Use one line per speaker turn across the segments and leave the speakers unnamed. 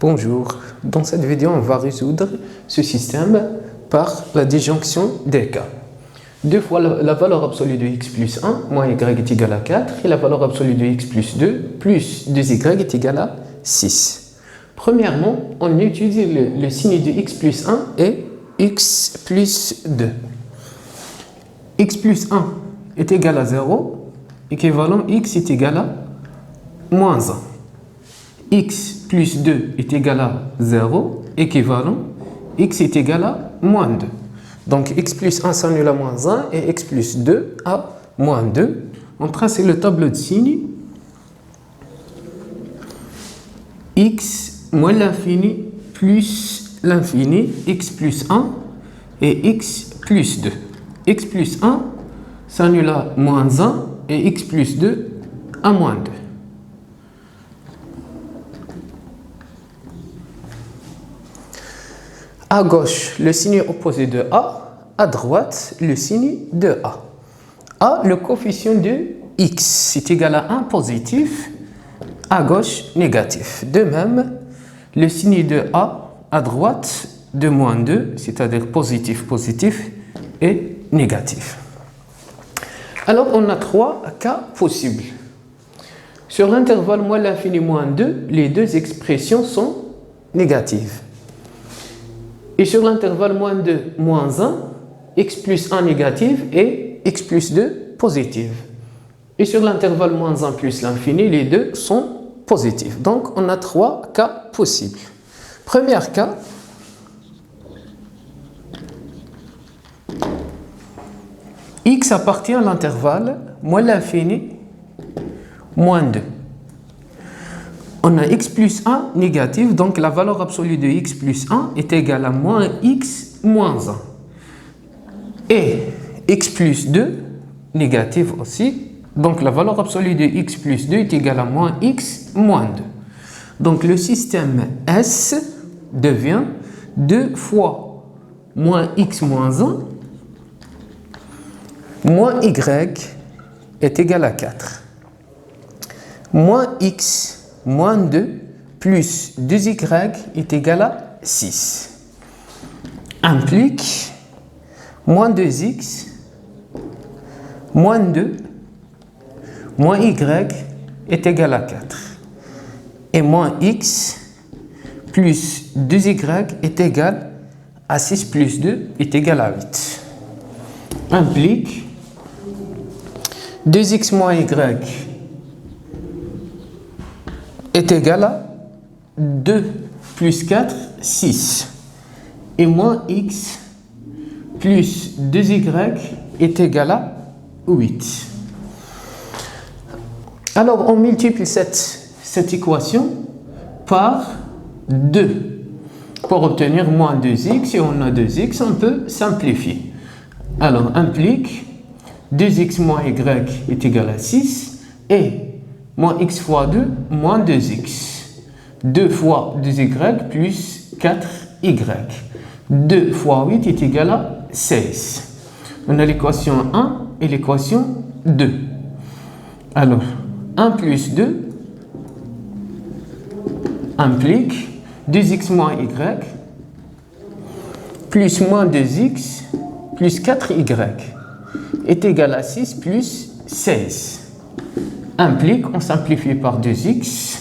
Bonjour, dans cette vidéo on va résoudre ce système par la disjonction des cas. Deux fois la valeur absolue de x plus 1 moins y est égal à 4 et la valeur absolue de x plus 2 plus 2y est égal à 6. Premièrement, on étudie le signe de x plus 1 et x plus 2. X plus 1 est égal à 0, équivalent x est égal à moins 1. X plus 2 est égal à 0, équivalent x est égal à moins 2. Donc x plus 1 s'annule à moins 1 et x plus 2 à moins 2. On trace le tableau de signes. X moins l'infini plus l'infini, x plus 1 et x plus 2. X plus 1 s'annule à moins 1 et x plus 2 à moins 2. À gauche, le signe opposé de A. À droite, le signe de A. A, le coefficient de x est égal à 1 positif. À gauche, négatif. De même, le signe de A à droite de moins 2, c'est-à-dire positif, positif et négatif. Alors, on a trois cas possibles. Sur l'intervalle moins l'infini moins 2, les deux expressions sont négatives. Et sur l'intervalle moins 2, moins 1, x plus 1 négative et x plus 2 positive. Et sur l'intervalle moins 1 plus l'infini, les deux sont positifs. Donc, on a trois cas possibles. Premier cas, x appartient à l'intervalle moins l'infini, moins 2. On a x plus 1 négatif, donc la valeur absolue de x plus 1 est égale à moins x moins 1. Et x plus 2 négatif aussi, donc la valeur absolue de x plus 2 est égale à moins x moins 2. Donc le système S devient 2 fois moins x moins 1 moins y est égal à 4. Moins x moins 2 plus 2y est égal à 6. Implique moins 2x moins 2 moins y est égal à 4. Et moins x plus 2y est égal à 6 plus 2 est égal à 8. Implique 2x moins y est égal à 2 plus 4, 6. Et moins x plus 2y est égal à 8. Alors, on multiplie cette équation par 2 pour obtenir moins 2x. Si on a 2x, on peut simplifier. Alors, implique 2x moins y est égal à 6 et moins x fois 2, moins 2x. 2 fois 2y plus 4y. 2 fois 8 est égal à 16. On a l'équation 1 et l'équation 2. Alors, 1 plus 2 implique 2x moins y plus moins 2x plus 4y est égal à 6 plus 16. Implique, on simplifie par 2x,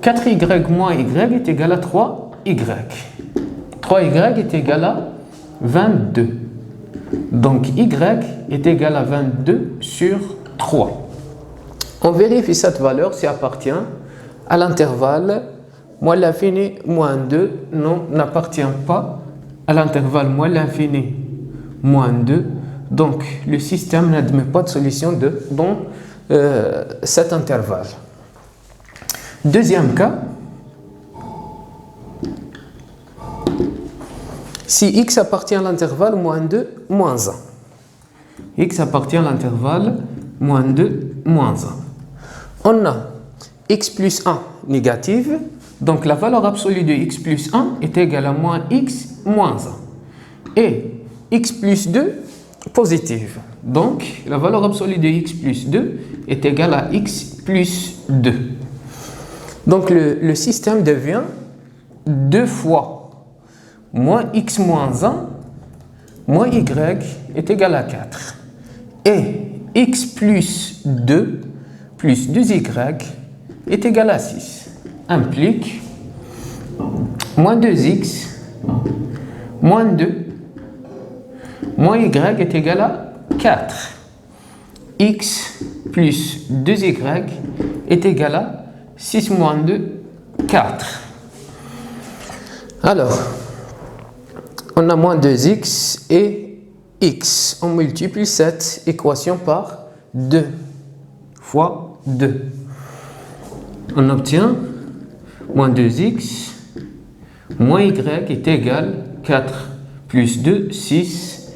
4y moins y est égal à 3y. 3y est égal à 22. Donc y est égal à 22 sur 3. On vérifie cette valeur si elle appartient à l'intervalle moins l'infini moins 2. Non, n'appartient pas à l'intervalle moins l'infini moins 2. Donc le système n'admet pas de solution dans cet intervalle. Deuxième cas, si x appartient à l'intervalle moins 2, moins 1. X appartient à l'intervalle moins 2, moins 1. On a x plus 1 négative, donc la valeur absolue de x plus 1 est égale à moins x moins 1. Et x plus 2 positive. Donc, la valeur absolue de x plus 2 est égale à x plus 2. Donc, le système devient 2 fois moins x moins 1 moins y est égal à 4. Et x plus 2 plus 2y est égal à 6. Implique moins 2x moins 2 moins y est égal à 4. X plus 2y est égal à 6 moins 2, 4. Alors, on a moins 2x et x. On multiplie cette équation par 2 fois 2. On obtient moins 2x moins y est égal à 4 plus 2, 6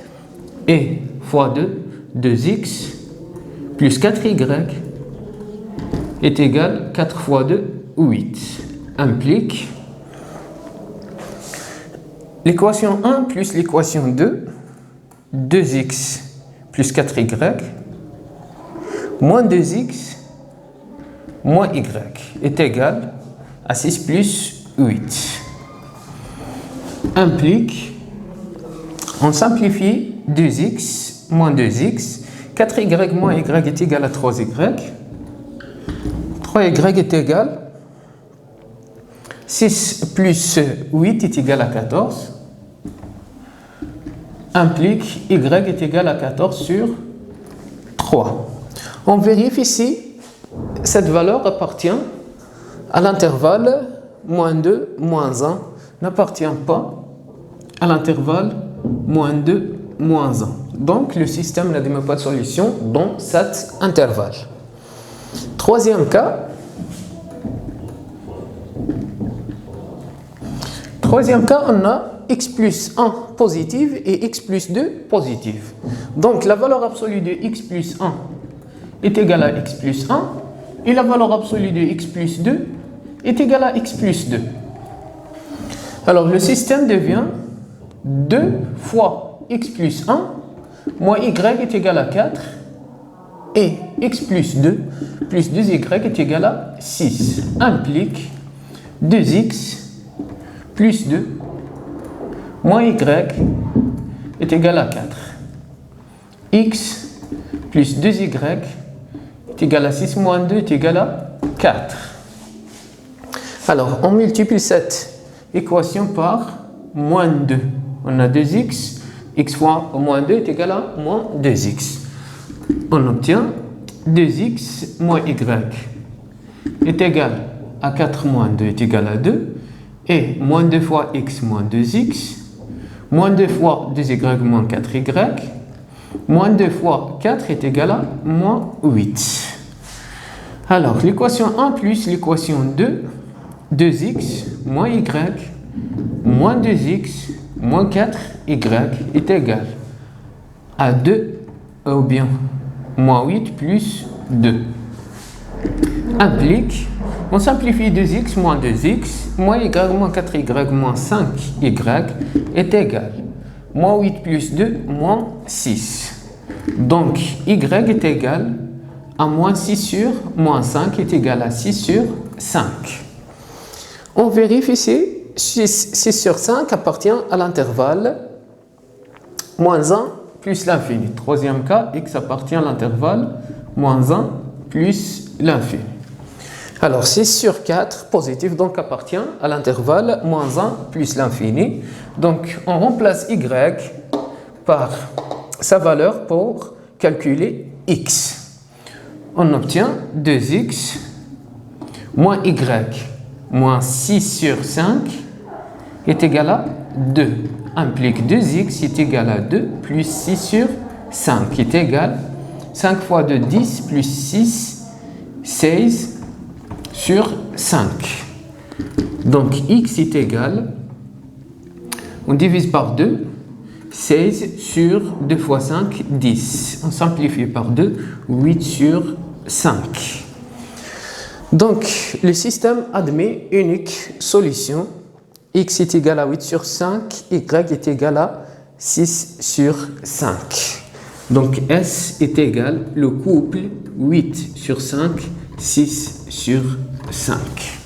et fois 2, 2x plus 4y est égal à 4 fois 2, 8. Implique l'équation 1 plus l'équation 2, 2x plus 4y, moins 2x, moins y est égal à 6 plus 8. Implique, on simplifie 2x moins 2x, 4y moins y est égal à 3y, 3y est égal à 6 plus 8 est égal à 14. Implique y est égal à 14 sur 3. On vérifie si cette valeur appartient à l'intervalle moins 2, moins 1, n'appartient pas à l'intervalle moins 2, moins 1. Donc, le système n'admet pas de solution dans cet intervalle. Troisième cas. Troisième cas, on a x plus 1 positive et x plus 2 positive. Donc, la valeur absolue de x plus 1 est égale à x plus 1 et la valeur absolue de x plus 2 est égale à x plus 2. Alors, le système devient 2 fois x plus 1 moins y est égal à 4 et x plus 2 plus 2y est égal à 6. Implique 2x plus 2 moins y est égal à 4. X plus 2y est égal à 6 moins 2 est égal à 4. Alors, on multiplie cette équation par moins 2. On a 2x, x fois moins 2 est égal à moins 2x. On obtient 2x moins y est égal à 4 moins 2 est égal à 2. Et moins 2 fois x moins 2x, moins 2 fois 2y moins 4y, moins 2 fois 4 est égal à moins 8. Alors, l'équation 1 plus l'équation 2, 2x moins y moins 2x moins 4y est égal à 2 ou bien moins 8 plus 2. Implique, on simplifie 2x moins 2x, moins y moins 4y moins 5y est égal à moins 8 plus 2 moins 6. Donc, y est égal à moins 6 sur moins 5 est égal à 6 sur 5. On vérifie si 6 sur 5 appartient à l'intervalle moins 1 plus l'infini. Troisième cas, x appartient à l'intervalle moins 1 plus l'infini. Alors, 6 sur 4 positif, donc appartient à l'intervalle moins 1 plus l'infini. Donc, on remplace y par sa valeur pour calculer x. On obtient 2x moins y moins 6 sur 5 est égal à 2. Implique 2x est égal à 2 plus 6 sur 5 est égal à 5 fois 2, 10 plus 6, 16 sur 5. Donc, x est égal, on divise par 2, 16 sur 2 fois 5, 10. On simplifie par 2, 8 sur 5. Donc, le système admet unique solution. X est égal à 8 sur 5, y est égal à 6 sur 5. Donc, S est égal, le couple 8 sur 5, 6 sur 5.